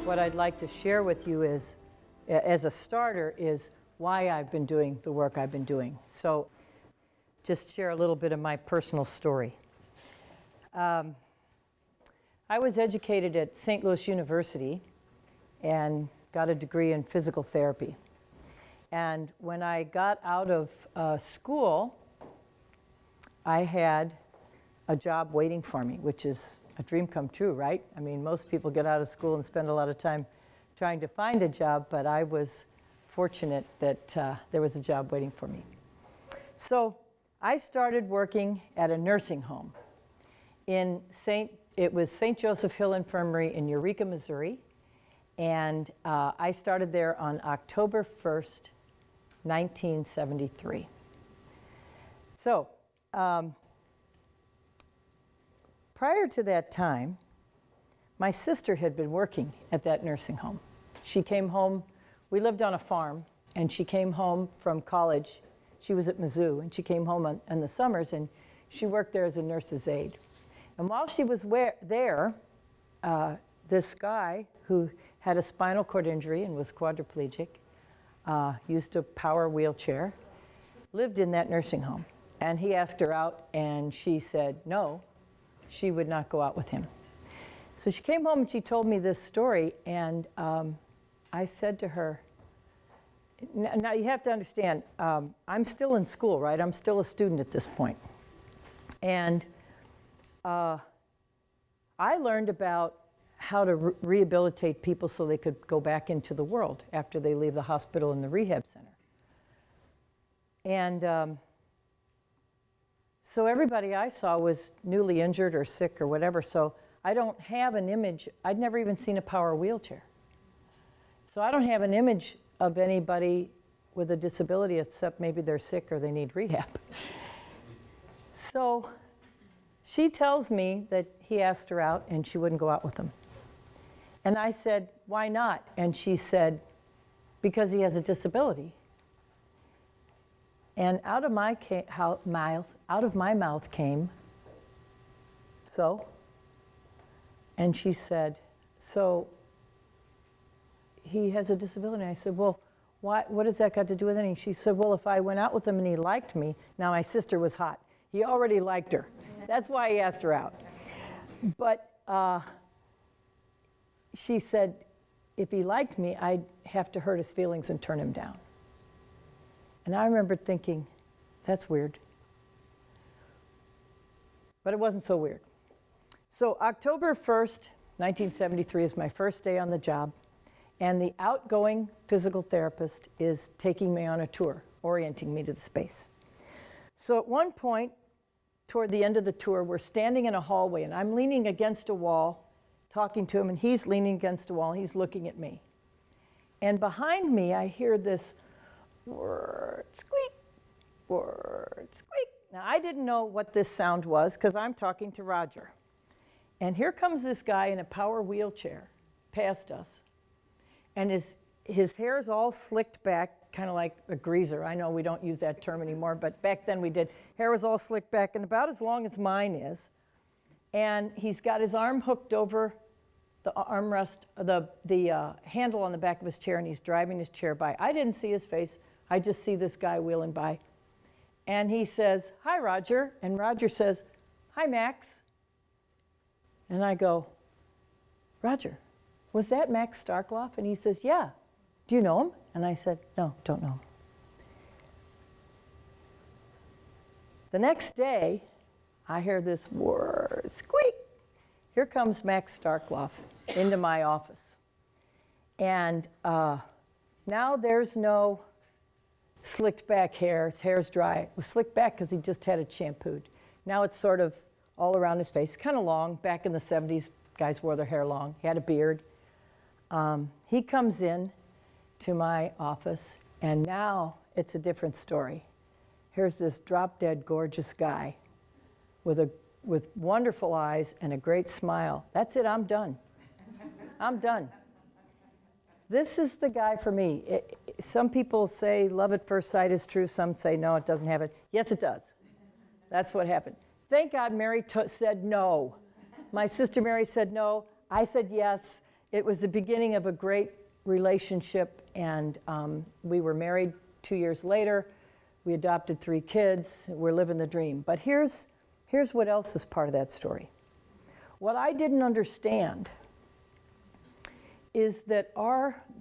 what I'd like to share with you is, as a starter, is why I've been doing the work I've been doing. So just share a little bit of my personal story. I was educated at St. Louis University and got a degree in physical therapy. And when I got out of school, I had a job waiting for me, which is a dream come true, right? I mean, most people get out of school and spend a lot of time trying to find a job, but I was fortunate that there was a job waiting for me. So I started working at a nursing home in it was St. Joseph Hill Infirmary in Eureka, Missouri, and I started there on October 1st, 1973. So prior to that time, my sister had been working at that nursing home. She came home, we lived on a farm, and she came home from college. She was at Mizzou, and she came home in the summers, and she worked there as a nurse's aide. And while she was there, this guy who had a spinal cord injury and was quadriplegic, used a power wheelchair, lived in that nursing home. And he asked her out, and she said no, she would not go out with him. So she came home and she told me this story, and I said to her, now you have to understand, I'm still in school, right? I'm still a student at this point. And I learned about how to rehabilitate people so they could go back into the world after they leave the hospital and the rehab center. And so everybody I saw was newly injured or sick or whatever, so I don't have an image. I'd never even seen a power wheelchair. So I don't have an image of anybody with a disability except maybe they're sick or they need rehab. So she tells me that he asked her out and she wouldn't go out with him. And I said, why not? And she said, because he has a disability. And out of my mouth came, so? And she said, so he has a disability. I said, well, what has that got to do with anything? She said, well, if I went out with him and he liked me, now my sister was hot. He already liked her. That's why he asked her out. But she said, if he liked me, I'd have to hurt his feelings and turn him down. And I remember thinking, that's weird. But it wasn't so weird. So October 1st, 1973 is my first day on the job, and the outgoing physical therapist is taking me on a tour, orienting me to the space. So at one point, toward the end of the tour, we're standing in a hallway, and I'm leaning against a wall, talking to him, and he's leaning against a wall, and he's looking at me. And behind me, I hear this word squeak, word squeak. Now, I didn't know what this sound was because I'm talking to Roger. And here comes this guy in a power wheelchair past us. And his hair is all slicked back, kind of like a greaser. I know we don't use that term anymore, but back then we did. Hair was all slicked back and about as long as mine is. And he's got his arm hooked over the armrest, the handle on the back of his chair, and he's driving his chair by. I didn't see his face. I just see this guy wheeling by. And he says, hi, Roger. And Roger says, hi, Max. And I go, Roger, was that Max Starkloff? And he says, yeah. Do you know him? And I said, no, don't know him. The next day, I hear this word, squeak. Here comes Max Starkloff into my office. And now there's no slicked back hair. His hair's dry. It was slicked back because he just had it shampooed. Now it's sort of all around his face, kind of long. Back in the 70s, guys wore their hair long. He had a beard. He comes in to my office, and now it's a different story. Here's this drop-dead gorgeous guy with wonderful eyes and a great smile. That's it, I'm done. I'm done. This is the guy for me. Some people say love at first sight is true. Some say no, it doesn't have it. Yes, it does. That's what happened. Thank God Mary said no. My sister Mary said no. I said yes. it was the beginning of a great relationship, and we were married 2 years later. We adopted 3 kids. We're living the dream. But here's what else is part of that story. What I didn't understand is that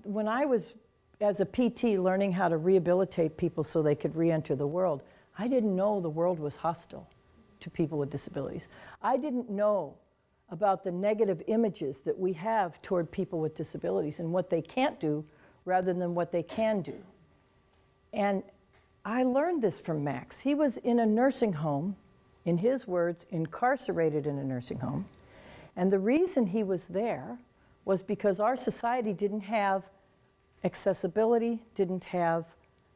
when I was, as a PT, learning how to rehabilitate people so they could re-enter the world, I didn't know the world was hostile to people with disabilities. I didn't know about the negative images that we have toward people with disabilities and what they can't do rather than what they can do. And I learned this from Max. He was in a nursing home, in his words, incarcerated in a nursing home. And the reason he was there was because our society didn't have accessibility, didn't have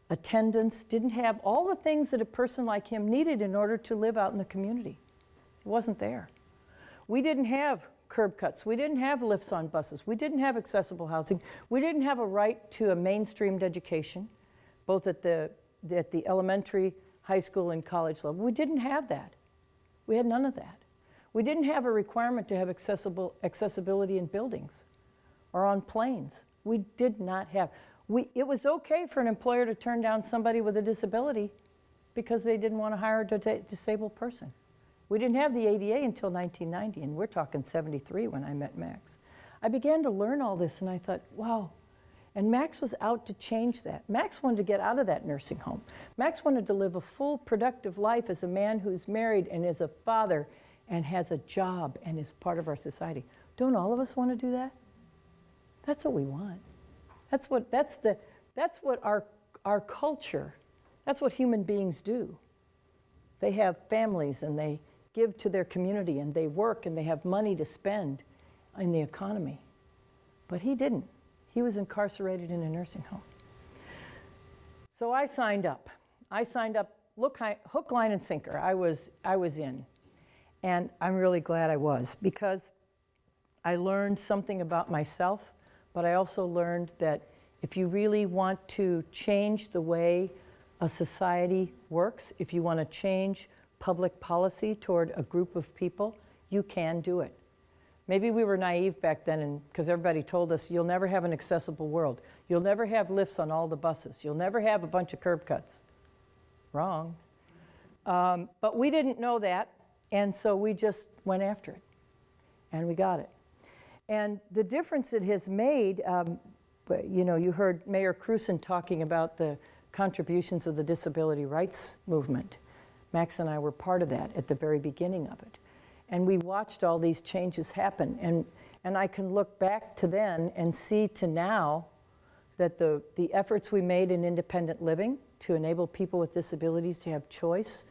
attendance, didn't have all the things that a person like him needed in order to live out in the community. It wasn't there. We didn't have curb cuts. We didn't have lifts on buses. We didn't have accessible housing. We didn't have a right to a mainstreamed education, both at the elementary, high school, and college level. We didn't have that. We had none of that. We didn't have a requirement to have accessibility in buildings or on planes. We did not have. It was okay for an employer to turn down somebody with a disability because they didn't want to hire a disabled person. We didn't have the ADA until 1990, and we're talking 73 when I met Max. I began to learn all this, and I thought, wow. And Max was out to change that. Max wanted to get out of that nursing home. Max wanted to live a full, productive life as a man who's married and is a father and has a job and is part of our society. Don't all of us want to do that? That's what we want. That's what our culture, that's what human beings do. They have families and they give to their community and they work and they have money to spend in the economy. But he didn't. He was incarcerated in a nursing home. So I signed up. Hook, line, and sinker. I was in. And I'm really glad I was, because I learned something about myself, but I also learned that if you really want to change the way a society works, if you want to change public policy toward a group of people, you can do it. Maybe we were naive back then, because everybody told us, you'll never have an accessible world. You'll never have lifts on all the buses. You'll never have a bunch of curb cuts. Wrong. But we didn't know that, and so we just went after it, and we got it. And the difference it has made, you heard Mayor Cruson talking about the contributions of the disability rights movement. Max and I were part of that at the very beginning of it. And we watched all these changes happen. And I can look back to then and see to now that the efforts we made in independent living to enable people with disabilities to have choice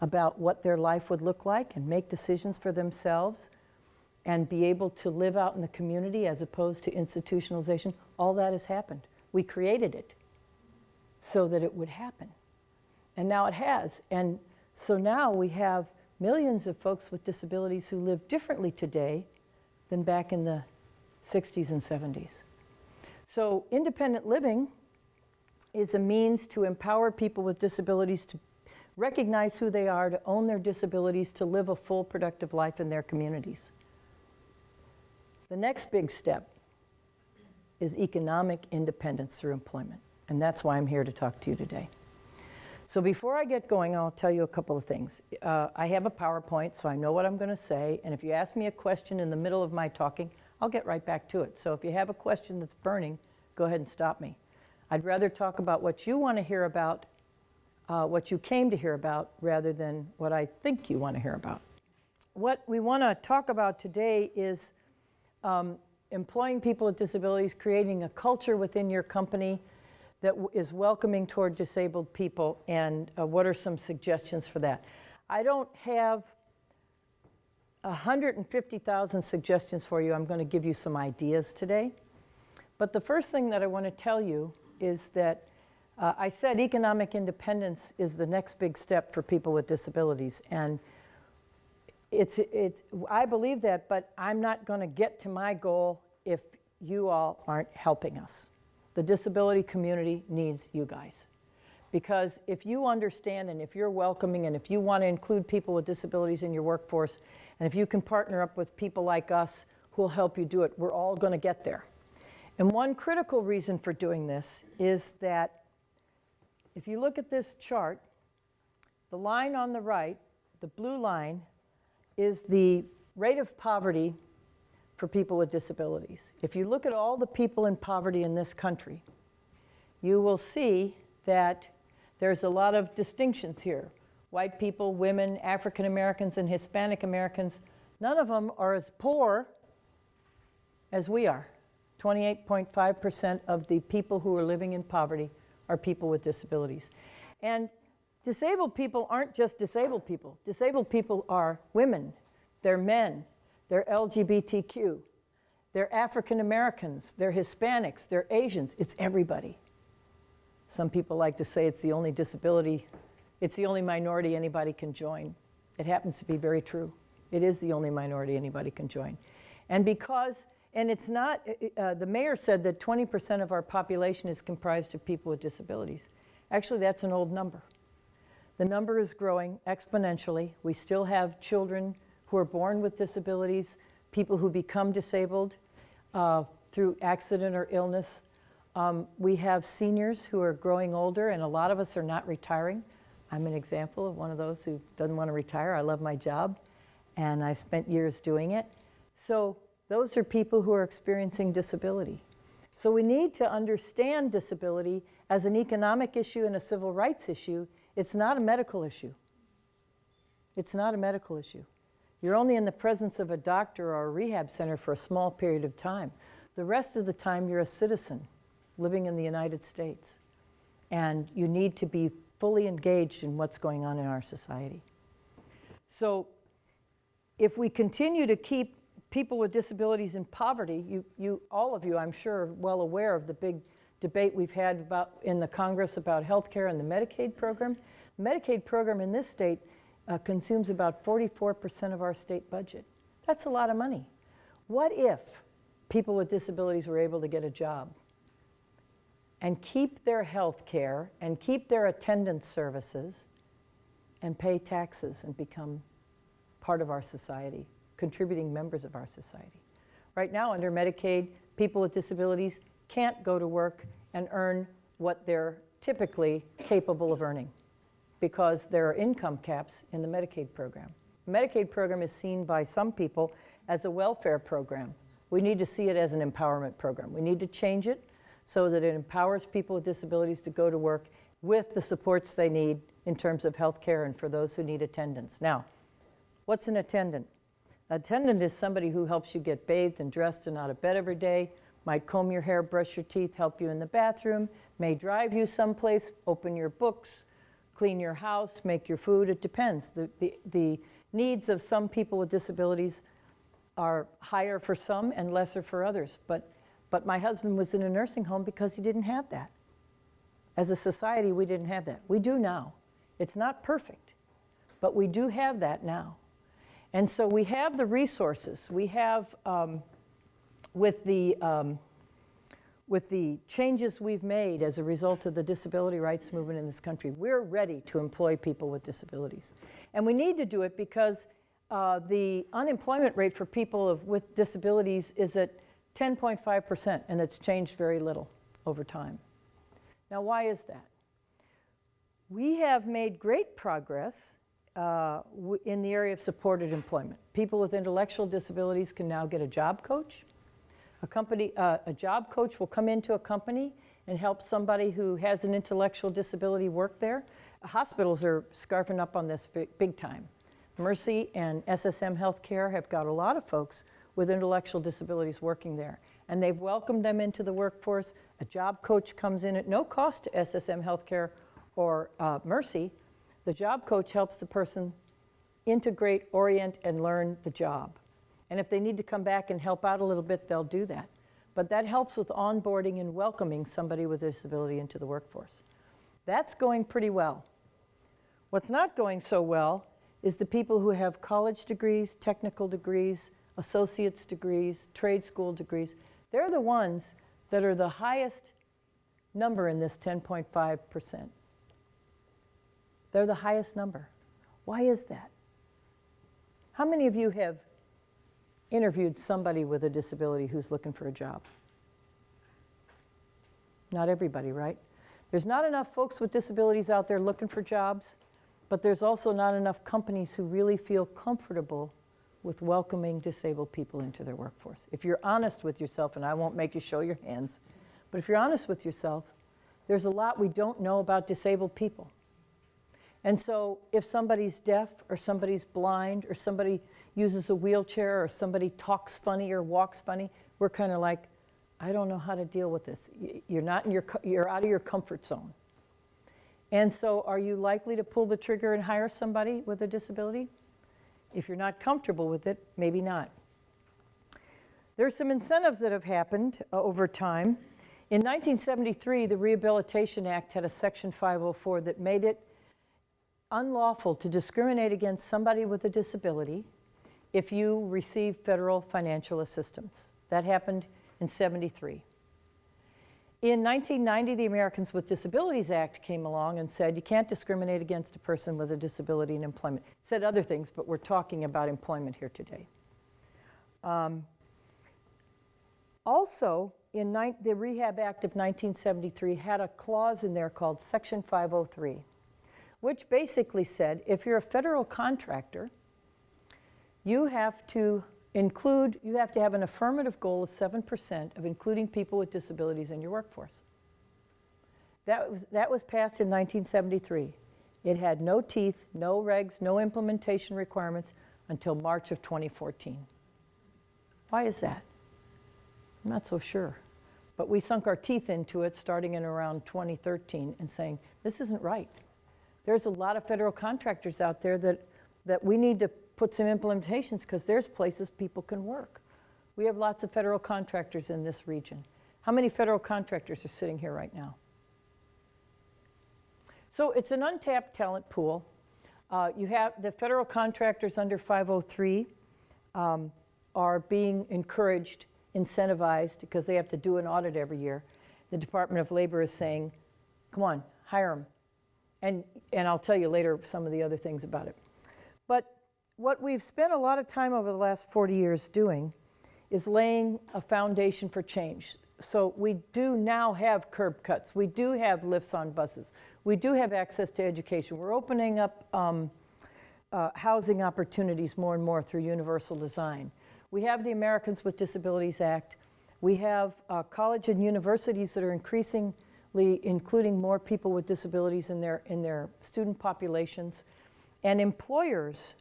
about what their life would look like and make decisions for themselves and be able to live out in the community as opposed to institutionalization, all that has happened. We created it so that it would happen. And now it has. And so now we have millions of folks with disabilities who live differently today than back in the 60s and 70s. So independent living is a means to empower people with disabilities to recognize who they are, to own their disabilities, to live a full, productive life in their communities. The next big step is economic independence through employment, and that's why I'm here to talk to you today. So before I get going, I'll tell you a couple of things. I have a PowerPoint, so I know what I'm going to say, and if you ask me a question in the middle of my talking, I'll get right back to it. So if you have a question that's burning, go ahead and stop me. I'd rather talk about what you want to hear about, what you came to hear about, rather than what I think you want to hear about. What we want to talk about today is employing people with disabilities, creating a culture within your company that is welcoming toward disabled people, and what are some suggestions for that. I don't have 150,000 suggestions for you. I'm going to give you some ideas today. But the first thing that I want to tell you is that I said economic independence is the next big step for people with disabilities. And I believe that, but I'm not going to get to my goal if you all aren't helping us. The disability community needs you guys. Because if you understand and if you're welcoming and if you want to include people with disabilities in your workforce, and if you can partner up with people like us who will help you do it. We're all going to get there. And one critical reason for doing this is that if you look at this chart, the line on the right, the blue line, is the rate of poverty for people with disabilities. If you look at all the people in poverty in this country, you will see that there's a lot of distinctions here. White people, women, African Americans, and Hispanic Americans, none of them are as poor as we are. 28.5% of the people who are living in poverty are people with disabilities. And disabled people aren't just disabled people. Disabled people are women, they're men, they're LGBTQ, they're African Americans, they're Hispanics, they're Asians. It's everybody. Some people like to say it's the only disability, it's the only minority anybody can join. It happens to be very true. It is the only minority anybody can join. And because, and it's not, the mayor said that 20% of our population is comprised of people with disabilities. Actually, that's an old number. The number is growing exponentially. We still have children who are born with disabilities, people who become disabled through accident or illness. We have seniors who are growing older, and a lot of us are not retiring. I'm an example of one of those who doesn't want to retire. I love my job, and I spent years doing it. So those are people who are experiencing disability. So we need to understand disability as an economic issue and a civil rights issue. It's not a medical issue. It's not a medical issue. You're only in the presence of a doctor or a rehab center for a small period of time. The rest of the time, you're a citizen living in the United States. And you need to be fully engaged in what's going on in our society. So if we continue to keep people with disabilities in poverty, all of you, I'm sure, are well aware of the big debate we've had in the Congress about health care and the Medicaid program. The Medicaid program in this state consumes about 44% of our state budget. That's a lot of money. What if people with disabilities were able to get a job and keep their health care and keep their attendance services and pay taxes and become part of our society, contributing members of our society? Right now, under Medicaid, people with disabilities can't go to work and earn what they're typically capable of earning because there are income caps in the Medicaid program. The Medicaid program is seen by some people as a welfare program. We need to see it as an empowerment program. We need to change it so that it empowers people with disabilities to go to work with the supports they need in terms of health care and for those who need attendance. Now, what's an attendant? An attendant is somebody who helps you get bathed and dressed and out of bed every day, might comb your hair, brush your teeth, help you in the bathroom, may drive you someplace, open your books, clean your house, make your food. It depends. The needs of some people with disabilities are higher for some and lesser for others. But my husband was in a nursing home because he didn't have that. As a society, we didn't have that. We do now. It's not perfect, but we do have that now. And so we have the resources. We have, with the changes we've made as a result of the disability rights movement in this country, we're ready to employ people with disabilities. And we need to do it because the unemployment rate for people with disabilities is at 10.5%, and it's changed very little over time. Now, why is that? We have made great progress in the area of supported employment. People with intellectual disabilities can now get a job coach. A job coach will come into a company and help somebody who has an intellectual disability work there. Hospitals are scarfing up on this big time. Mercy and SSM Healthcare have got a lot of folks with intellectual disabilities working there, and they've welcomed them into the workforce. A job coach comes in at no cost to SSM Healthcare or Mercy. The job coach helps the person integrate, orient, and learn the job. And if they need to come back and help out a little bit, they'll do that. But that helps with onboarding and welcoming somebody with a disability into the workforce. That's going pretty well. What's not going so well is the people who have college degrees, technical degrees, associate's degrees, trade school degrees. They're the ones that are the highest number in this 10.5%. They're the highest number. Why is that? How many of you have interviewed somebody with a disability who's looking for a job? Not everybody, right? There's not enough folks with disabilities out there looking for jobs, but there's also not enough companies who really feel comfortable with welcoming disabled people into their workforce. If you're honest with yourself, and I won't make you show your hands, but if you're honest with yourself, there's a lot we don't know about disabled people. And so if somebody's deaf or somebody's blind or somebody uses a wheelchair or somebody talks funny or walks funny, we're kind of like, I don't know how to deal with this. You're out of your comfort zone. And so are you likely to pull the trigger and hire somebody with a disability? If you're not comfortable with it, maybe not. There's some incentives that have happened over time. In 1973, the Rehabilitation Act had a Section 504 that made it unlawful to discriminate against somebody with a disability if you receive federal financial assistance. That happened in 73. In 1990, the Americans with Disabilities Act came along and said you can't discriminate against a person with a disability in employment. It said other things, but we're talking about employment here today. Also, the Rehab Act of 1973 had a clause in there called Section 503, which basically said if you're a federal contractor, you have to have an affirmative goal of 7% of including people with disabilities in your workforce. That was passed in 1973. It had no teeth, no regs, no implementation requirements until March of 2014. Why is that? I'm not so sure. But we sunk our teeth into it starting in around 2013 and saying, this isn't right. There's a lot of federal contractors out there that we need to put some implementations because there's places people can work. We have lots of federal contractors in this region. How many federal contractors are sitting here right now? So it's an untapped talent pool. You have the federal contractors under 503 are being encouraged, incentivized, because they have to do an audit every year. The Department of Labor is saying, come on, hire them. And I'll tell you later some of the other things about it. But what we've spent a lot of time over the last 40 years doing is laying a foundation for change. So we do now have curb cuts. We do have lifts on buses. We do have access to education. We're opening up housing opportunities more and more through universal design. We have the Americans with Disabilities Act. We have college and universities that are increasingly including more people with disabilities in their student populations. And employers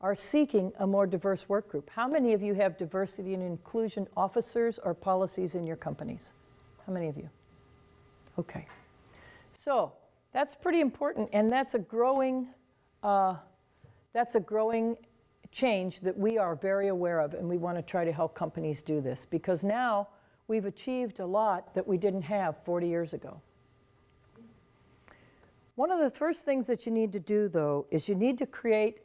are seeking a more diverse work group. How many of you have diversity and inclusion officers or policies in your companies? How many of you? Okay. So that's pretty important, and that's a growing change that we are very aware of, and we want to try to help companies do this because now we've achieved a lot that we didn't have 40 years ago. One of the first things that you need to do, though, is you need to create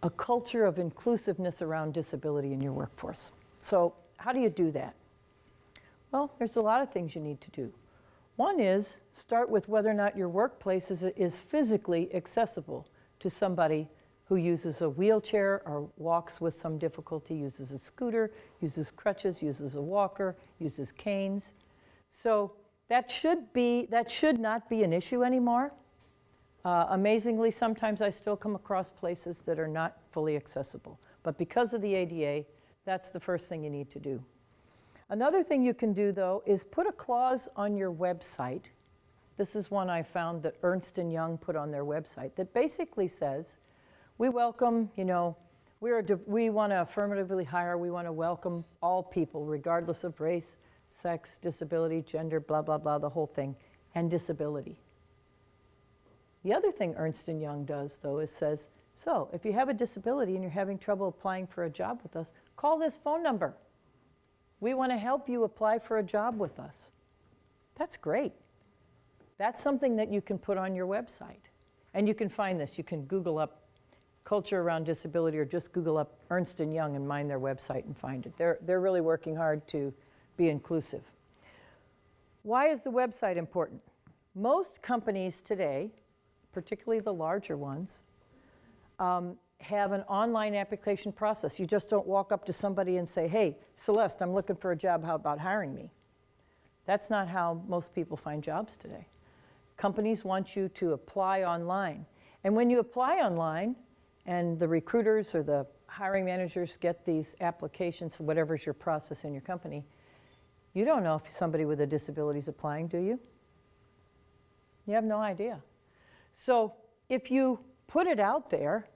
a culture of inclusiveness around disability in your workforce. So how do you do that? Well, there's a lot of things you need to do. One is start with whether or not your workplace is physically accessible to somebody who uses a wheelchair or walks with some difficulty, uses a scooter, uses crutches, uses a walker, uses canes. So that should not be an issue anymore. Amazingly, sometimes I still come across places that are not fully accessible. But because of the ADA, that's the first thing you need to do. Another thing you can do, though, is put a clause on your website. This is one I found that Ernst & Young put on their website that basically says, we welcome, we want to affirmatively hire, we want to welcome all people, regardless of race, sex, disability, gender, blah, blah, blah, the whole thing, and disability. The other thing Ernst & Young does, though, is says, so if you have a disability and you're having trouble applying for a job with us, call this phone number. We want to help you apply for a job with us. That's great. That's something that you can put on your website. And you can find this. You can Google up culture around disability or just Google up Ernst & Young and mine their website and find it. They're really working hard to be inclusive. Why is the website important? Most companies today, particularly the larger ones, have an online application process. You just don't walk up to somebody and say, hey, Celeste, I'm looking for a job, how about hiring me? That's not how most people find jobs today. Companies want you to apply online. And when you apply online, and the recruiters or the hiring managers get these applications, whatever's your process in your company, you don't know if somebody with a disability is applying, do you? You have no idea. So if you put it out there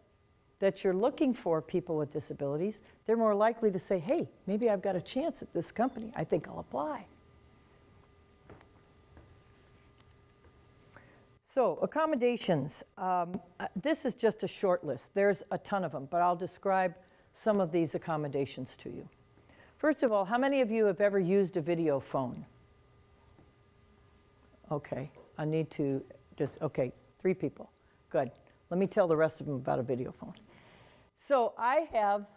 that you're looking for people with disabilities, they're more likely to say, hey, maybe I've got a chance at this company. I think I'll apply. So accommodations, this is just a short list. There's a ton of them, but I'll describe some of these accommodations to you. First of all, how many of you have ever used a video phone? Okay, I need to just, okay, 3 people. Good. Let me tell the rest of them about a video phone. So I have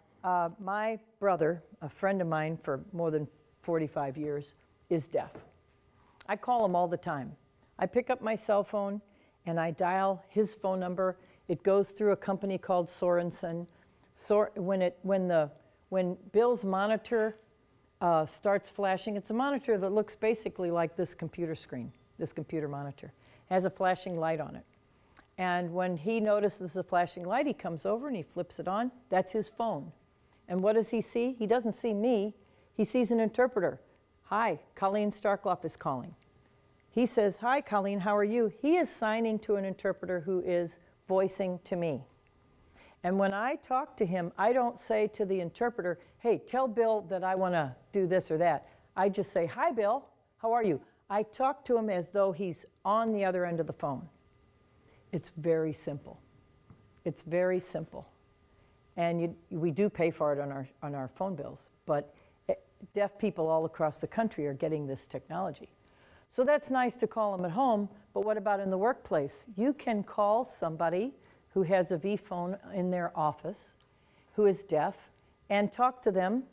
my brother, a friend of mine for more than 45 years, is deaf. I call him all the time. I pick up my cell phone and I dial his phone number. It goes through a company called Sorensen. When Bill's monitor starts flashing, it's a monitor that looks basically like this computer screen, this computer monitor. It has a flashing light on it. And when he notices the flashing light, he comes over and he flips it on. That's his phone. And what does he see? He doesn't see me. He sees an interpreter. Hi, Colleen Starkloff is calling. He says, hi, Colleen, how are you? He is signing to an interpreter who is voicing to me. And when I talk to him, I don't say to the interpreter, hey, tell Bill that I want to do this or that. I just say, hi, Bill, how are you? I talk to him as though he's on the other end of the phone. It's very simple. It's very simple. And we do pay for it on our phone bills, but deaf people all across the country are getting this technology. So that's nice to call them at home, but what about in the workplace? You can call somebody who has a V-phone in their office, who is deaf, and talk to them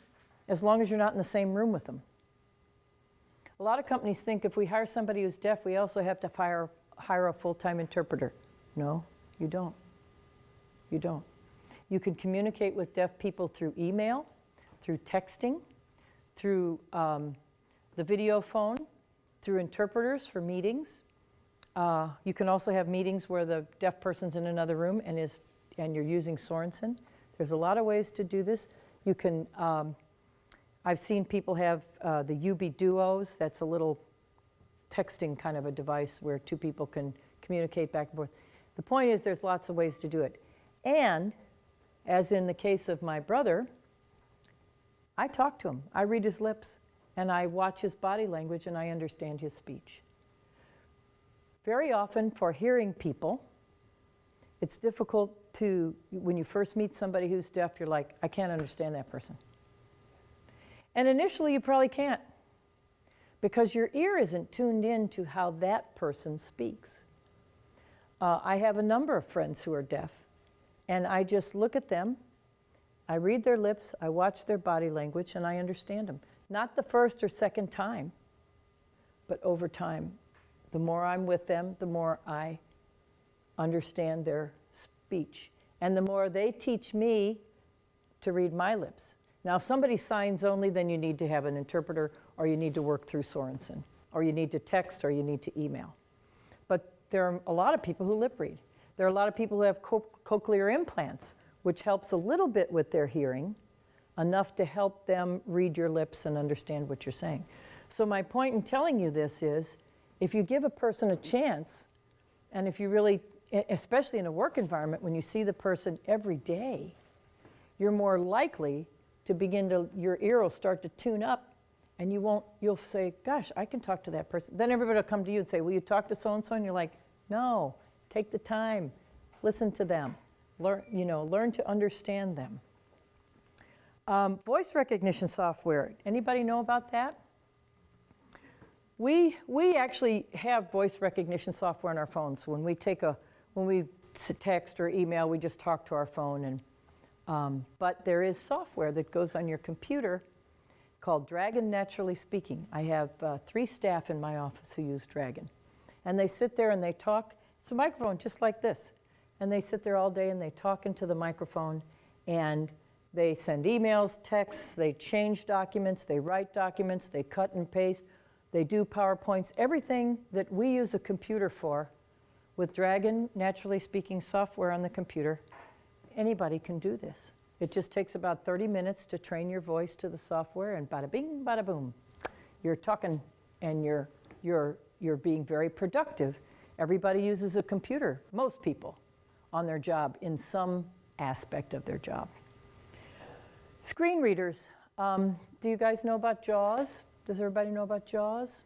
as long as you're not in the same room with them. A lot of companies think if we hire somebody who's deaf, we also have to hire a full-time interpreter. No, you don't. You don't. You can communicate with deaf people through email, through texting, through the video phone, through interpreters for meetings. You can also have meetings where the deaf person's in another room and you're using Sorensen. There's a lot of ways to do this. You can, I've seen people have the UB Duos. That's a little texting kind of a device where 2 people can communicate back and forth. The point is there's lots of ways to do it. And as in the case of my brother, I talk to him. I read his lips and I watch his body language and I understand his speech. Very often for hearing people, it's difficult to, when you first meet somebody who's deaf, you're like, I can't understand that person. And initially you probably can't, because your ear isn't tuned in to how that person speaks. I have a number of friends who are deaf, and I just look at them, I read their lips, I watch their body language, and I understand them. Not the first or second time, but over time. The more I'm with them, the more I understand their speech. And the more they teach me to read my lips. Now, if somebody signs only, then you need to have an interpreter, or you need to work through Sorensen, or you need to text, or you need to email. But there are a lot of people who lip read. There are a lot of people who have cochlear implants, which helps a little bit with their hearing, enough to help them read your lips and understand what you're saying. So my point in telling you this is, if you give a person a chance, and if you really, especially in a work environment, when you see the person every day, you're more likely to begin to, your ear will start to tune up, and you'll say, gosh, I can talk to that person. Then everybody will come to you and say, will you talk to so-and-so? And you're like, no, take the time, listen to them, learn to understand them. Voice recognition software, anybody know about that? We actually have voice recognition software on our phones. When we text or email, we just talk to our phone. But there is software that goes on your computer called Dragon Naturally Speaking. I have 3 staff in my office who use Dragon. And they sit there and they talk. It's a microphone just like this. and they sit there all day and they talk into the microphone, and they send emails, texts, they change documents, they write documents, they cut and paste, they do PowerPoints, everything that we use a computer for. With Dragon, naturally speaking software on the computer, anybody can do this. It just takes about 30 minutes to train your voice to the software, and bada bing, bada boom. You're talking and you're being very productive. Everybody uses a computer, most people, on their job in some aspect of their job. Screen readers. Do you guys know about JAWS? Does everybody know about JAWS?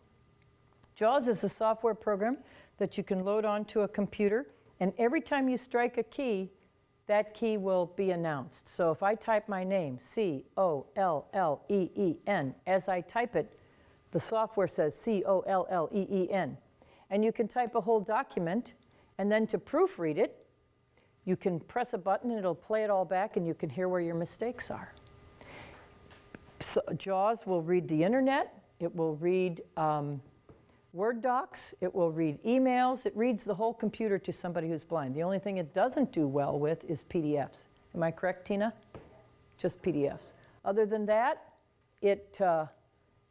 JAWS is a software program that you can load onto a computer, and every time you strike a key, that key will be announced. So if I type my name, C-O-L-L-E-E-N, as I type it, the software says C-O-L-L-E-E-N. And you can type a whole document, and then to proofread it, you can press a button, and it'll play it all back, and you can hear where your mistakes are. So JAWS will read the internet, it will read Word docs, it will read emails, it reads the whole computer to somebody who's blind. The only thing it doesn't do well with is PDFs. Am I correct, Tina? Just PDFs. Other than that, it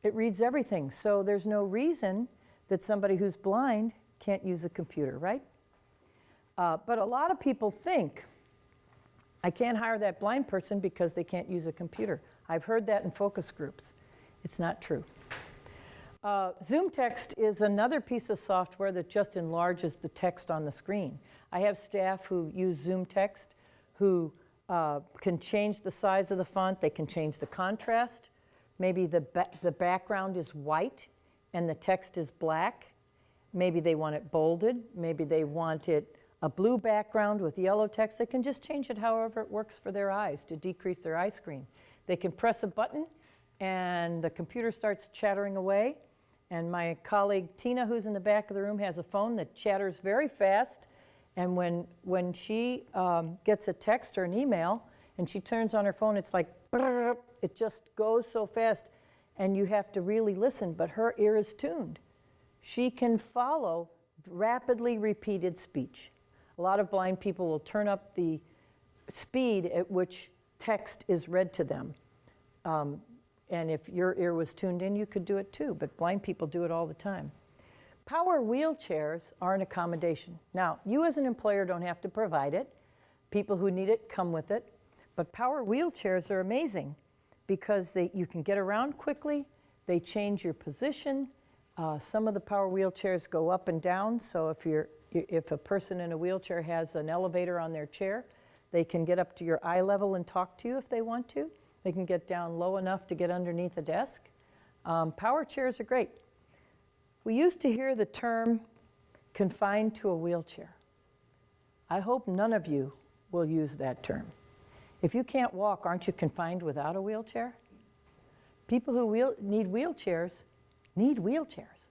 reads everything. So there's no reason that somebody who's blind can't use a computer, right? But a lot of people think, I can't hire that blind person because they can't use a computer. I've heard that in focus groups. It's not true. Zoom text is another piece of software that just enlarges the text on the screen. I have staff who use Zoom text who can change the size of the font, they can change the contrast. Maybe the background is white and the text is black. Maybe they want it bolded, maybe they want it a blue background with yellow text. They can just change it however it works for their eyes to decrease their eye screen. They can press a button and the computer starts chattering away. And my colleague Tina, who's in the back of the room, has a phone that chatters very fast. And when she gets a text or an email and she turns on her phone, it's like, brrr, it just goes so fast. And you have to really listen, but her ear is tuned. She can follow rapidly repeated speech. A lot of blind people will turn up the speed at which text is read to them. And if your ear was tuned in, you could do it too, but blind people do it all the time. Power wheelchairs are an accommodation. Now, you as an employer don't have to provide it. People who need it come with it. But power wheelchairs are amazing because you can get around quickly, they change your position. Some of the power wheelchairs go up and down, so if a person in a wheelchair has an elevator on their chair, they can get up to your eye level and talk to you if they want to. They can get down low enough to get underneath a desk. Power chairs are great. We used to hear the term confined to a wheelchair. I hope none of you will use that term. If you can't walk, aren't you confined without a wheelchair? People who need wheelchairs need wheelchairs.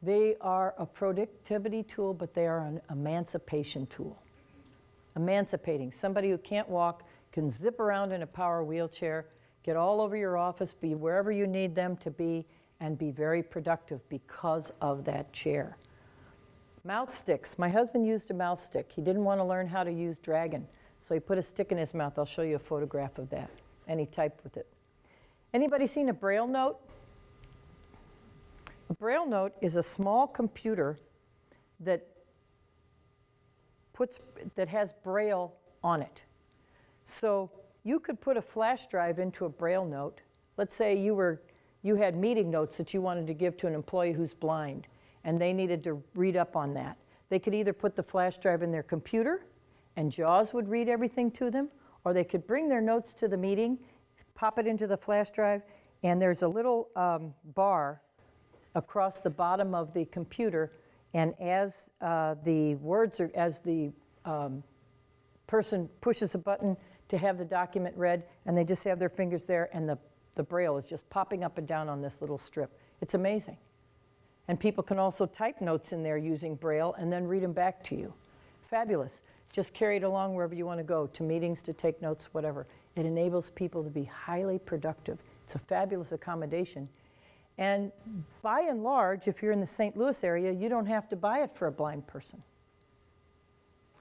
They are a productivity tool, but they are an emancipation tool. Emancipating. Somebody who can't walk can zip around in a power wheelchair, get all over your office, be wherever you need them to be, and be very productive because of that chair. Mouth sticks. My husband used a mouth stick. He didn't want to learn how to use Dragon, so he put a stick in his mouth. I'll show you a photograph of that. And he typed with it. Anybody seen a Braille note? A Braille note is a small computer that has Braille on it. So you could put a flash drive into a Braille note. Let's say you had meeting notes that you wanted to give to an employee who's blind, and they needed to read up on that. They could either put the flash drive in their computer, and JAWS would read everything to them, or they could bring their notes to the meeting, pop it into the flash drive, and there's a little bar across the bottom of the computer, and as the person pushes a button to have the document read, and they just have their fingers there, and the Braille is just popping up and down on this little strip. It's amazing. And people can also type notes in there using Braille and then read them back to you. Fabulous. Just carry it along wherever you want to go, to meetings, to take notes, whatever. It enables people to be highly productive. It's a fabulous accommodation. And by and large, if you're in the St. Louis area, you don't have to buy it for a blind person.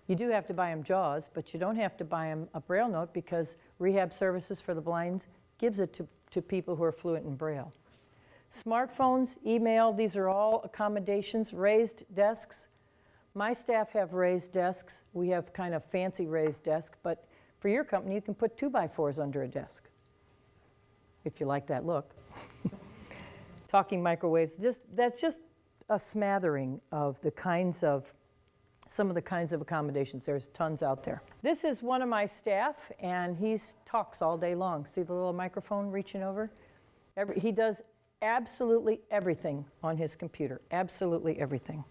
You do have to buy them JAWS, but you don't have to buy them a Braille note because Rehab Services for the Blind gives it to people who are fluent in Braille. Smartphones, email, these are all accommodations, raised desks. My staff have raised desks. We have kind of fancy raised desks, but for your company, you can put 2x4s under a desk, if you like that look. Talking microwaves, that's just a smattering of some of the kinds of accommodations. There's tons out there. This is one of my staff, and he talks all day long. See the little microphone reaching over? He does absolutely everything on his computer, absolutely everything.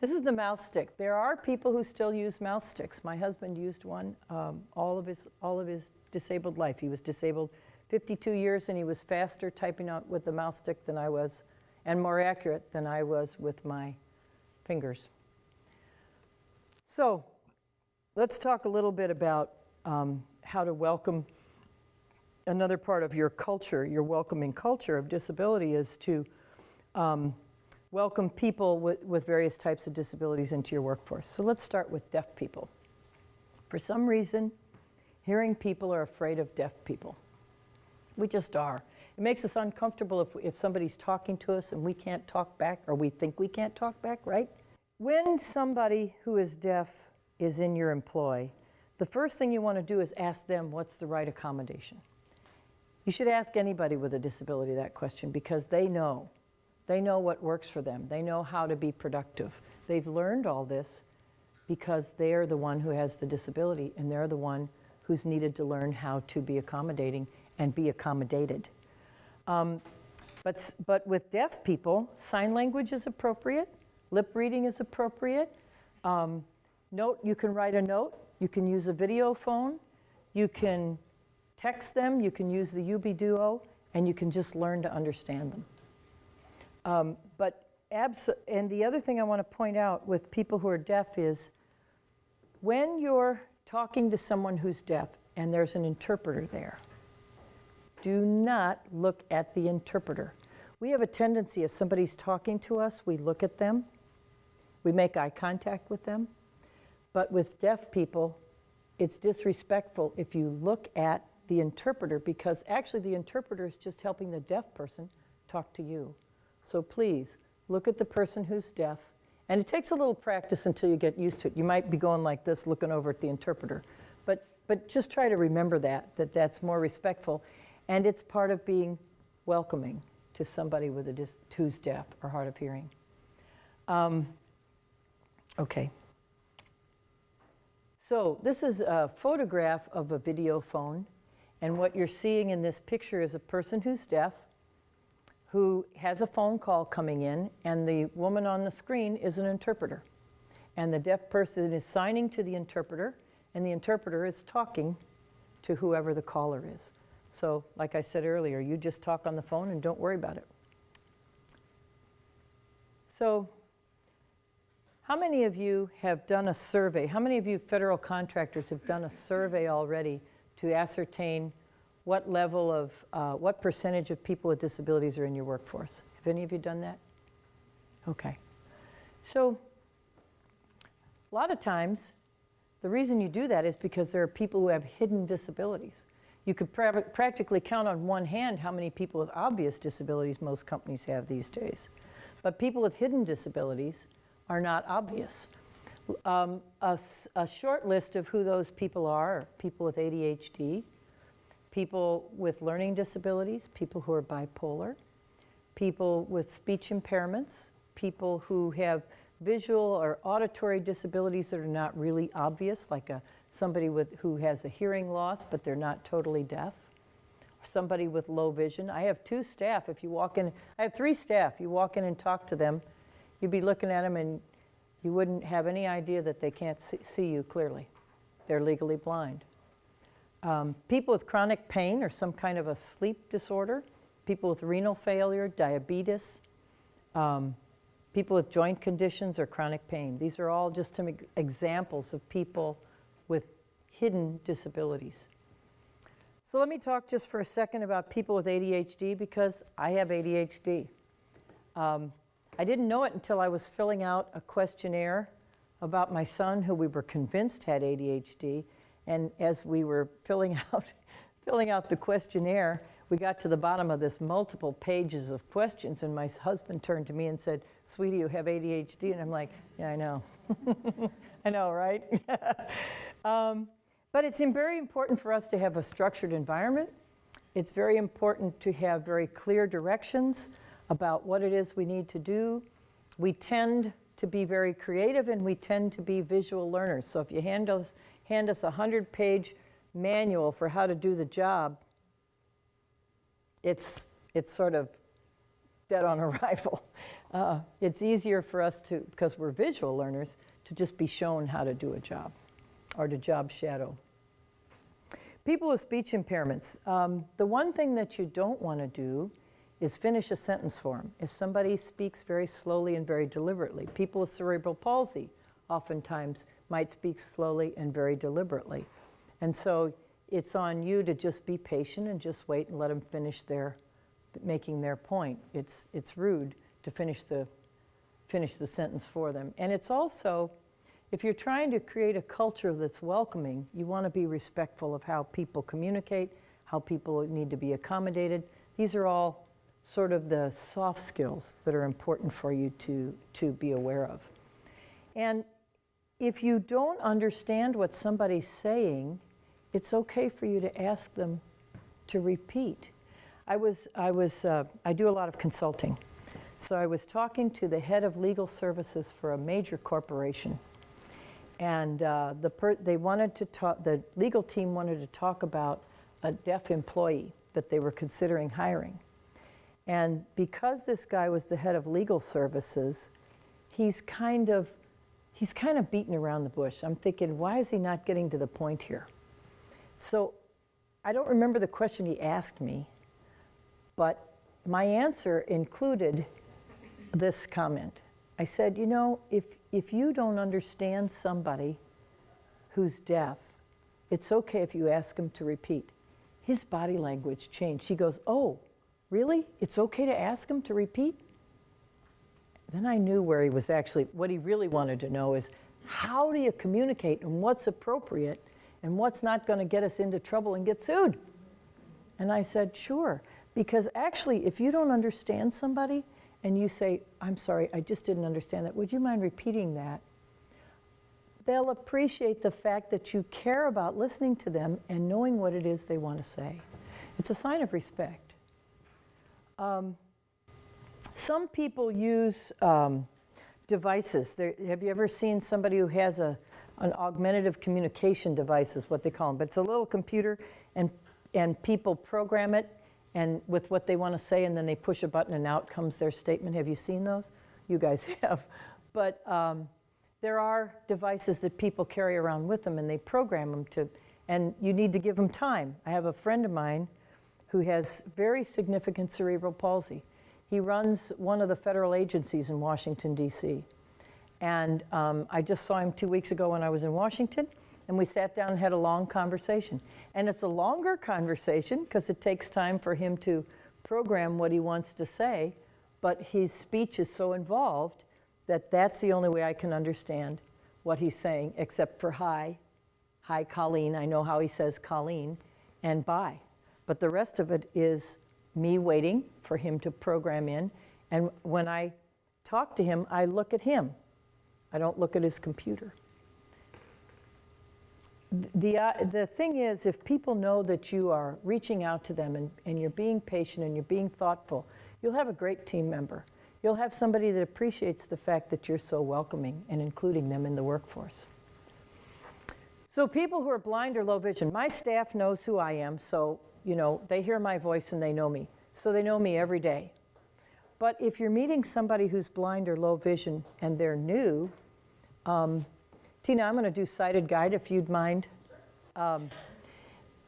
This is the mouse stick. There are people who still use mouse sticks. My husband used one all of his disabled life. He was disabled 52 years, and he was faster typing out with the mouse stick than I was, and more accurate than I was with my fingers. So let's talk a little bit about how to welcome. Another part of your culture, your welcoming culture of disability, is to welcome people with various types of disabilities into your workforce. So let's start with deaf people. For some reason, hearing people are afraid of deaf people. We just are. It makes us uncomfortable if somebody's talking to us and we can't talk back, or we think we can't talk back, right? When somebody who is deaf is in your employ, the first thing you want to do is ask them what's the right accommodation. You should ask anybody with a disability that question, because they know. They know what works for them. They know how to be productive. They've learned all this because they're the one who has the disability, and they're the one who's needed to learn how to be accommodating and be accommodated. But with deaf people, sign language is appropriate, lip reading is appropriate. You can write a note, you can use a video phone, you can text them, you can use the UB Duo, and you can just learn to understand them. And the other thing I want to point out with people who are deaf is when you're talking to someone who's deaf and there's an interpreter there, do not look at the interpreter. We have a tendency, if somebody's talking to us, we look at them, we make eye contact with them. But with deaf people, it's disrespectful if you look at the interpreter, because actually the interpreter is just helping the deaf person talk to you. So please, look at the person who's deaf. And it takes a little practice until you get used to it. You might be going like this, looking over at the interpreter. But just try to remember that's more respectful. And it's part of being welcoming to somebody who's deaf or hard of hearing. Okay. So this is a photograph of a video phone. And what you're seeing in this picture is a person who's deaf, who has a phone call coming in, and the woman on the screen is an interpreter. And the deaf person is signing to the interpreter, and the interpreter is talking to whoever the caller is. So, like I said earlier, you just talk on the phone and don't worry about it. So, how many of you have done a survey? How many of you federal contractors have done a survey already to ascertain what level of, what percentage of people with disabilities are in your workforce? Have any of you done that? Okay. So, a lot of times, the reason you do that is because there are people who have hidden disabilities. You could practically count on one hand how many people with obvious disabilities most companies have these days. But people with hidden disabilities are not obvious. A short list of who those people are people with ADHD, people with learning disabilities, people who are bipolar, people with speech impairments, people who have visual or auditory disabilities that are not really obvious, like somebody who has a hearing loss but they're not totally deaf, or somebody with low vision. I have two staff. If you walk in, I have three staff. You walk in and talk to them, you'd be looking at them and you wouldn't have any idea that they can't see you clearly. They're legally blind. People with chronic pain or some kind of a sleep disorder, people with renal failure, diabetes, people with joint conditions or chronic pain. These are all just some examples of people with hidden disabilities. So let me talk just for a second about people with ADHD, because I have ADHD. I didn't know it until I was filling out a questionnaire about my son, who we were convinced had ADHD. And as we were filling out the questionnaire, we got to the bottom of this multiple pages of questions, and my husband turned to me and said, "Sweetie, you have ADHD?" And I'm like, "Yeah, I know." I know, right? But it's very important for us to have a structured environment. It's very important to have very clear directions about what it is we need to do. We tend to be very creative, and we tend to be visual learners. So if you hand us a 100-page manual for how to do the job, it's sort of dead on arrival. It's easier for us to, because we're visual learners, to just be shown how to do a job or to job shadow. People with speech impairments. The one thing that you don't want to do is finish a sentence for them. If somebody speaks very slowly and very deliberately, people with cerebral palsy oftentimes might speak slowly and very deliberately. And so it's on you to just be patient and just wait and let them finish making their point. It's rude to finish the sentence for them. And it's also, if you're trying to create a culture that's welcoming, you want to be respectful of how people communicate, how people need to be accommodated. These are all sort of the soft skills that are important for you to be aware of. And if you don't understand what somebody's saying, it's okay for you to ask them to repeat. I do a lot of consulting. So I was talking to the head of legal services for a major corporation. And the legal team wanted to talk about a deaf employee that they were considering hiring. And because this guy was the head of legal services, he's kind of beaten around the bush. I'm thinking, why is he not getting to the point here? So I don't remember the question he asked me, but my answer included this comment. I said, you know, if you don't understand somebody who's deaf, it's okay if you ask him to repeat. His body language changed. She goes, "Oh, really? It's okay to ask him to repeat?" Then I knew where he was actually, what he really wanted to know is, how do you communicate and what's appropriate and what's not going to get us into trouble and get sued? And I said, sure. Because actually, if you don't understand somebody and you say, "I'm sorry, I just didn't understand that. Would you mind repeating that?" They'll appreciate the fact that you care about listening to them and knowing what it is they want to say. It's a sign of respect. Some people use devices. Have you ever seen somebody who has an augmentative communication device is what they call them, but it's a little computer and people program it and with what they want to say, and then they push a button and out comes their statement. Have you seen those? You guys have. But there are devices that people carry around with them, and they program them to, and you need to give them time. I have a friend of mine who has very significant cerebral palsy. He runs one of the federal agencies in Washington, D.C. And I just saw him 2 weeks ago when I was in Washington, and we sat down and had a long conversation. And it's a longer conversation because it takes time for him to program what he wants to say, but his speech is so involved that that's the only way I can understand what he's saying, except for hi, Colleen. I know how he says Colleen, and bye. But the rest of it is me waiting for him to program in. And when I talk to him, I look at him. I don't look at his computer. The thing is, if people know that you are reaching out to them and you're being patient and you're being thoughtful, you'll have a great team member. You'll have somebody that appreciates the fact that you're so welcoming and including them in the workforce. So people who are blind or low vision, my staff knows who I am, so you know, they hear my voice and they know me. So they know me every day. But if you're meeting somebody who's blind or low vision and they're new, Tina, I'm going to do sighted guide if you'd mind.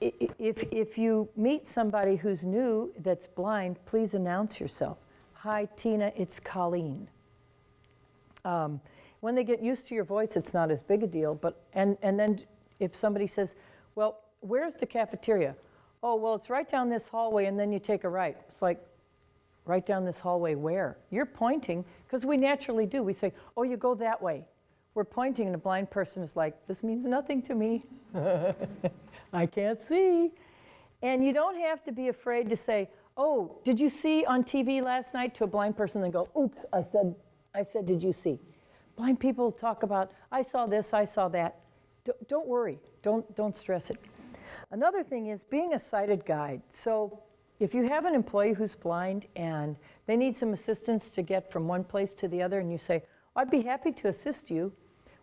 If you meet somebody who's new that's blind, please announce yourself. Hi, Tina, it's Colleen. When they get used to your voice, it's not as big a deal. But and then if somebody says, well, where's the cafeteria? Oh, well, it's right down this hallway, and then you take a right. It's like, right down this hallway where? You're pointing, because we naturally do. We say, oh, you go that way. we're pointing and a blind person is like, this means nothing to me. I can't see. And you don't have to be afraid to say, oh, did you see on TV last night, to a blind person, and go, oops, I said, did you see? Blind people talk about, I saw this, I saw that. Don't worry, don't stress it. Another thing is being a sighted guide. So if you have an employee who's blind and they need some assistance to get from one place to the other, and you say, I'd be happy to assist you,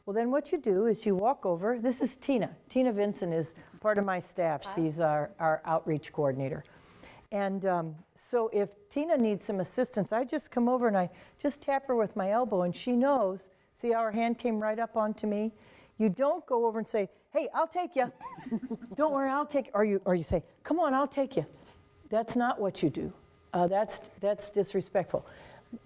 well, then what you do is you walk over. This is Tina. Tina Vincent is part of my staff. Hi. She's our outreach coordinator. And so if Tina needs some assistance, I just come over and I just tap her with my elbow, and she knows. See how her hand came right up onto me? You don't go over and say, hey, I'll take you. Don't worry, I'll take you. Or you say, come on, I'll take you. That's not what you do. That's disrespectful.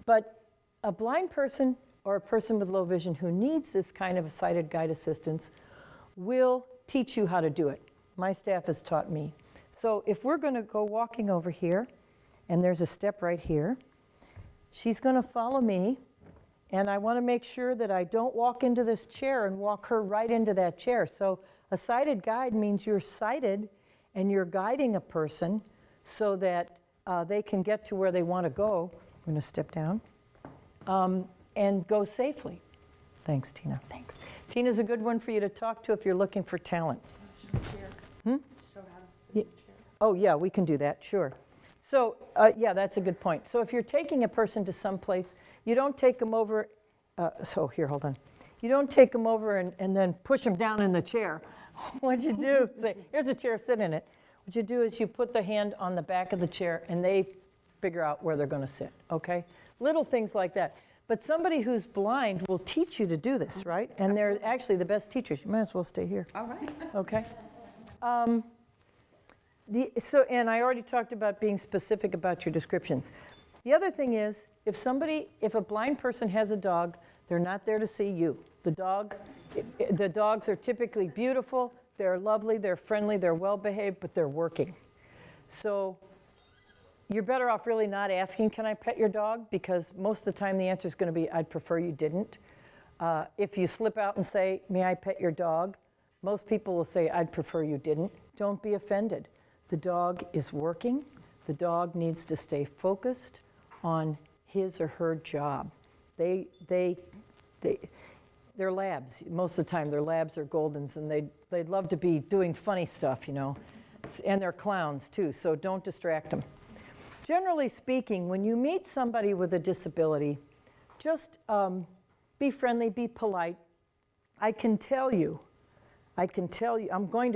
But a blind person or a person with low vision who needs this kind of a sighted guide assistance will teach you how to do it. My staff has taught me. So if we're going to go walking over here, and there's a step right here, she's going to follow me, and I want to make sure that I don't walk into this chair and walk her right into that chair. So a sighted guide means you're sighted and you're guiding a person so that they can get to where they want to go. I'm going to step down. And go safely. Thanks, Tina. Thanks. Tina's a good one for you to talk to if you're looking for talent. Show how to sit in the chair. Oh, yeah, we can do that, sure. So, yeah, that's a good point. So if you're taking a person to some place, you don't take them over, so here, hold on. You don't take them over and then push them down in the chair. What you do, say, here's a chair, sit in it. What you do is you put the hand on the back of the chair and they figure out where they're going to sit, okay? Little things like that. But somebody who's blind will teach you to do this, right? And they're actually the best teachers. You might as well stay here. All right. Okay. And I already talked about being specific about your descriptions. The other thing is, if a blind person has a dog, they're not there to see you. The dogs are typically beautiful, they're lovely, they're friendly, they're well behaved, but they're working. So you're better off really not asking, can I pet your dog? Because most of the time the answer is going to be, I'd prefer you didn't. If you slip out and say, may I pet your dog? Most people will say, I'd prefer you didn't. Don't be offended. The dog is working. The dog needs to stay focused on his or her job. They're labs. Most of the time, their labs are Goldens, and they'd love to be doing funny stuff, you know. And they're clowns, too, so don't distract them. Generally speaking, when you meet somebody with a disability, just be friendly, be polite. I'm going to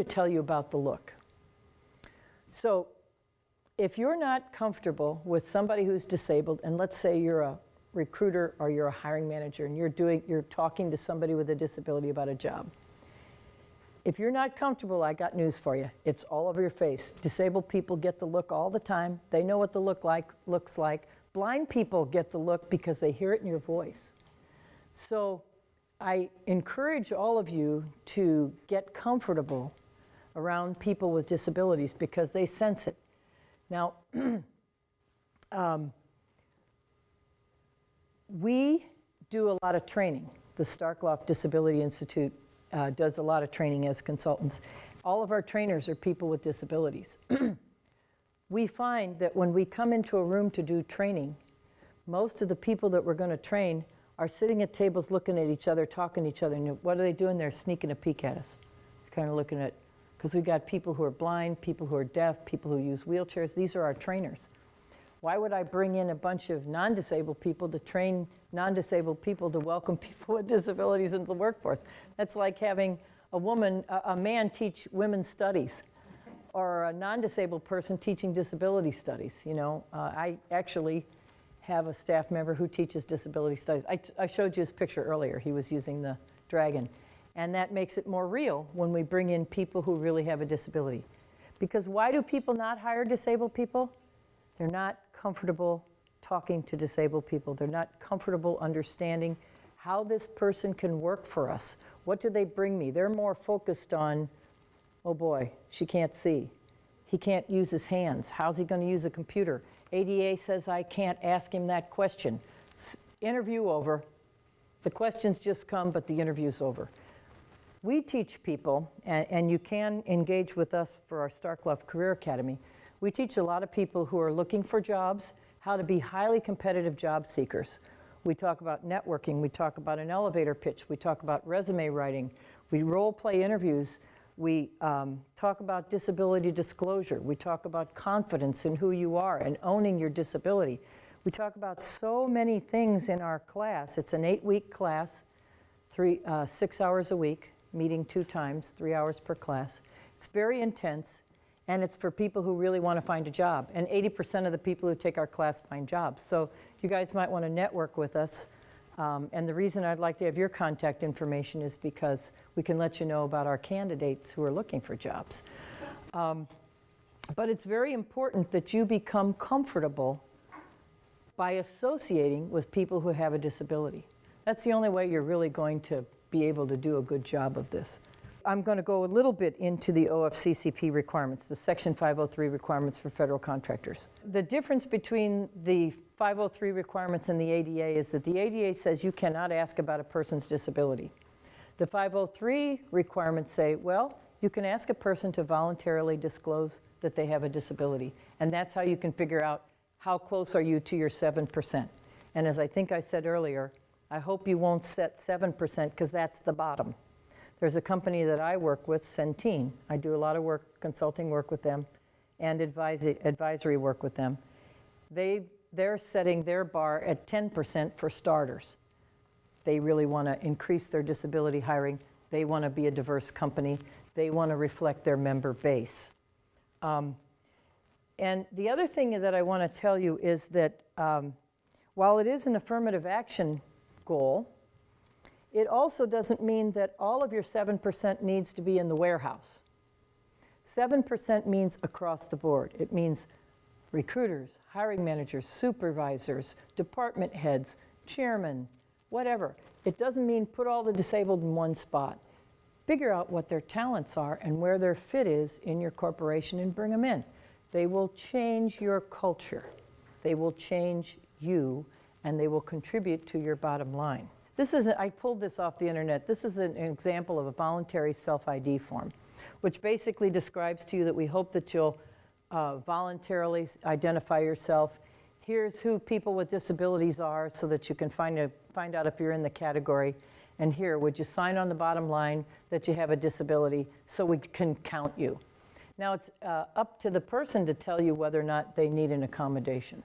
tell you about the look. So if you're not comfortable with somebody who's disabled, and let's say you're a recruiter or you're a hiring manager and you're talking to somebody with a disability about a job. If you're not comfortable, I got news for you. It's all over your face. Disabled people get the look all the time. They know what the looks like. Blind people get the look because they hear it in your voice. So I encourage all of you to get comfortable around people with disabilities because they sense it. Now, we do a lot of training. The Starkloff Disability Institute does a lot of training as consultants. All of our trainers are people with disabilities. We find that when we come into a room to do training, most of the people that we're going to train are sitting at tables looking at each other, talking to each other. And what are they doing? They're sneaking a peek at us. Kind of looking at, because we've got people who are blind, people who are deaf, people who use wheelchairs. These are our trainers. Why would I bring in a bunch of non-disabled people to train non-disabled people to welcome people with disabilities into the workforce? That's like having a man teach women's studies, or a non-disabled person teaching disability studies. You know, I actually have a staff member who teaches disability studies. I showed you his picture earlier. He was using the dragon. And that makes it more real when we bring in people who really have a disability. Because why do people not hire disabled people? They're not comfortable talking to disabled people. They're not comfortable understanding how this person can work for us. What do they bring me? They're more focused on, oh boy, she can't see. He can't use his hands. How's he going to use a computer? ADA says I can't ask him that question. Interview over. The questions just come, but the interview's over. We teach people, and you can engage with us for our Starkloff Career Academy. We teach a lot of people who are looking for jobs how to be highly competitive job seekers. We talk about networking, we talk about an elevator pitch, we talk about resume writing, we role play interviews, we talk about disability disclosure, we talk about confidence in who you are and owning your disability. We talk about so many things in our class. It's an 8-week class, 6 hours a week, meeting 2 times, 3 hours per class. It's very intense, and it's for people who really want to find a job. And 80% of the people who take our class find jobs. So you guys might want to network with us. And the reason I'd like to have your contact information is because we can let you know about our candidates who are looking for jobs. But it's very important that you become comfortable by associating with people who have a disability. That's the only way you're really going to be able to do a good job of this. I'm going to go a little bit into the OFCCP requirements, the Section 503 requirements for federal contractors. The difference between the 503 requirements and the ADA is that the ADA says you cannot ask about a person's disability. The 503 requirements say, well, you can ask a person to voluntarily disclose that they have a disability, and that's how you can figure out how close are you to your 7%. And as I think I said earlier, I hope you won't set 7% because that's the bottom. There's a company that I work with, Centene. I do a lot of work, consulting work with them and advisory work with them. They're setting their bar at 10% for starters. They really want to increase their disability hiring. They want to be a diverse company. They want to reflect their member base. And the other thing that I want to tell you is that while it is an affirmative action goal, it also doesn't mean that all of your 7% needs to be in the warehouse. 7% means across the board. It means recruiters, hiring managers, supervisors, department heads, chairmen, whatever. It doesn't mean put all the disabled in one spot. Figure out what their talents are and where their fit is in your corporation and bring them in. They will change your culture. They will change you, and they will contribute to your bottom line. I pulled this off the internet. This is an example of a voluntary self-ID form, which basically describes to you that we hope that you'll voluntarily identify yourself. Here's who people with disabilities are so that you can find out if you're in the category. And here, would you sign on the bottom line that you have a disability so we can count you? Now it's up to the person to tell you whether or not they need an accommodation.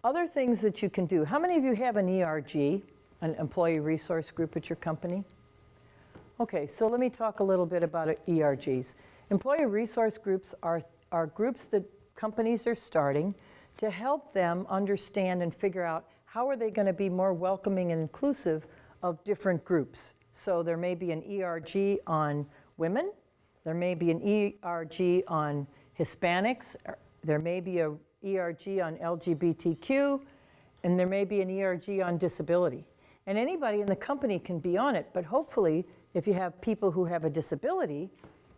Other things that you can do. How many of you have an ERG? An employee resource group at your company? Okay, so let me talk a little bit about ERGs. Employee resource groups are groups that companies are starting to help them understand and figure out how are they going to be more welcoming and inclusive of different groups. So there may be an ERG on women, there may be an ERG on Hispanics, there may be a ERG on LGBTQ, and there may be an ERG on disability. And anybody in the company can be on it, but hopefully, if you have people who have a disability,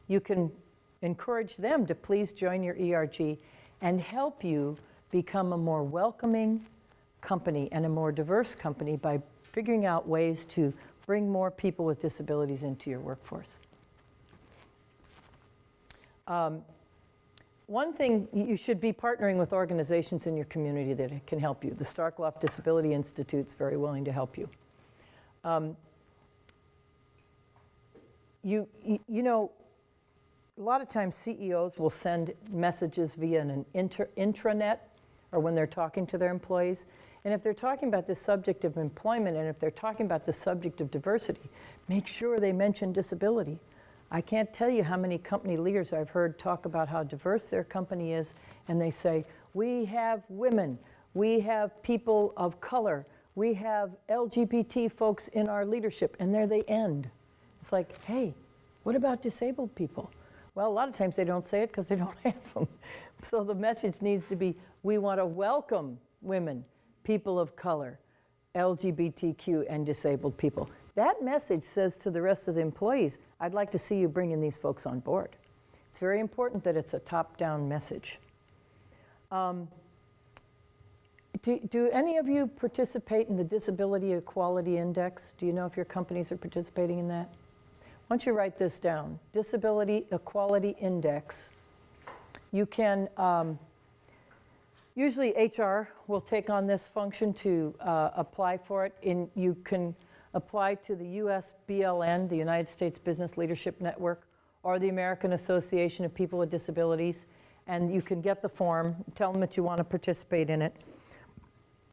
you can encourage them to please join your ERG and help you become a more welcoming company and a more diverse company by figuring out ways to bring more people with disabilities into your workforce. One thing, you should be partnering with organizations in your community that can help you. The Starkloff Disability Institute is very willing to help you. You know, a lot of times CEOs will send messages via an intranet or when they're talking to their employees. And if they're talking about the subject of employment and if they're talking about the subject of diversity, make sure they mention disability. I can't tell you how many company leaders I've heard talk about how diverse their company is, and they say, we have women, we have people of color, we have LGBT folks in our leadership, and there they end. It's like, hey, what about disabled people? Well, a lot of times they don't say it because they don't have them. So the message needs to be, we want to welcome women, people of color, LGBTQ, and disabled people. That message says to the rest of the employees, I'd like to see you bringing these folks on board. It's very important that it's a top-down message. Do any of you participate in the Disability Equality Index? Do you know if your companies are participating in that? Why don't you write this down? Disability Equality Index. You can, usually HR will take on this function to apply for it. You can apply to the US BLN, the United States Business Leadership Network, or the American Association of People with Disabilities, and you can get the form, tell them that you want to participate in it,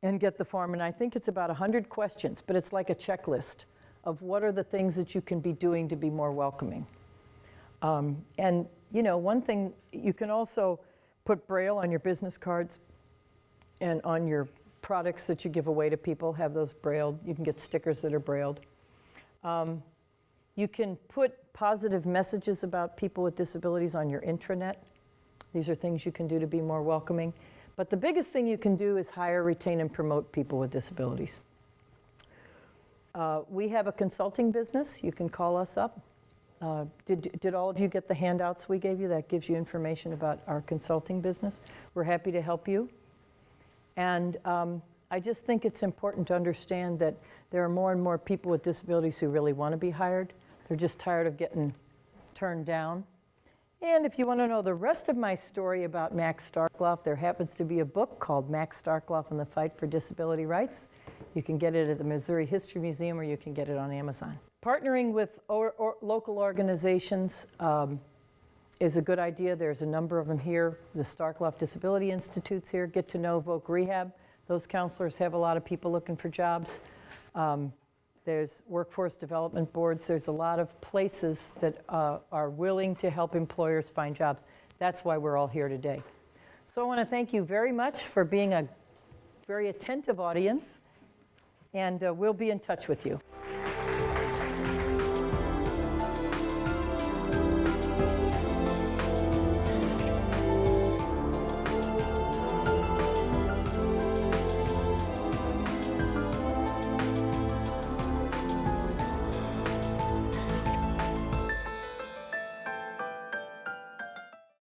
and get the form. And I think it's about 100 questions, but it's like a checklist of what are the things that you can be doing to be more welcoming. And you know, one thing, you can also put Braille on your business cards and on your products that you give away to people, have those brailled. You can get stickers that are brailled. You can put positive messages about people with disabilities on your intranet. These are things you can do to be more welcoming. But the biggest thing you can do is hire, retain, and promote people with disabilities. We have a consulting business. You can call us up. Did all of you get the handouts we gave you? That gives you information about our consulting business. We're happy to help you. And I just think it's important to understand that there are more and more people with disabilities who really want to be hired. They're just tired of getting turned down. And if you want to know the rest of my story about Max Starkloff, there happens to be a book called Max Starkloff and the Fight for Disability Rights. You can get it at the Missouri History Museum, or you can get it on Amazon. Partnering with local organizations is a good idea. There's a number of them here. The Starkloff Disability Institute's here. Get to know Voc Rehab. Those counselors have a lot of people looking for jobs. There's workforce development boards. There's a lot of places that are willing to help employers find jobs. That's why we're all here today. So I want to thank you very much for being a very attentive audience, and we'll be in touch with you.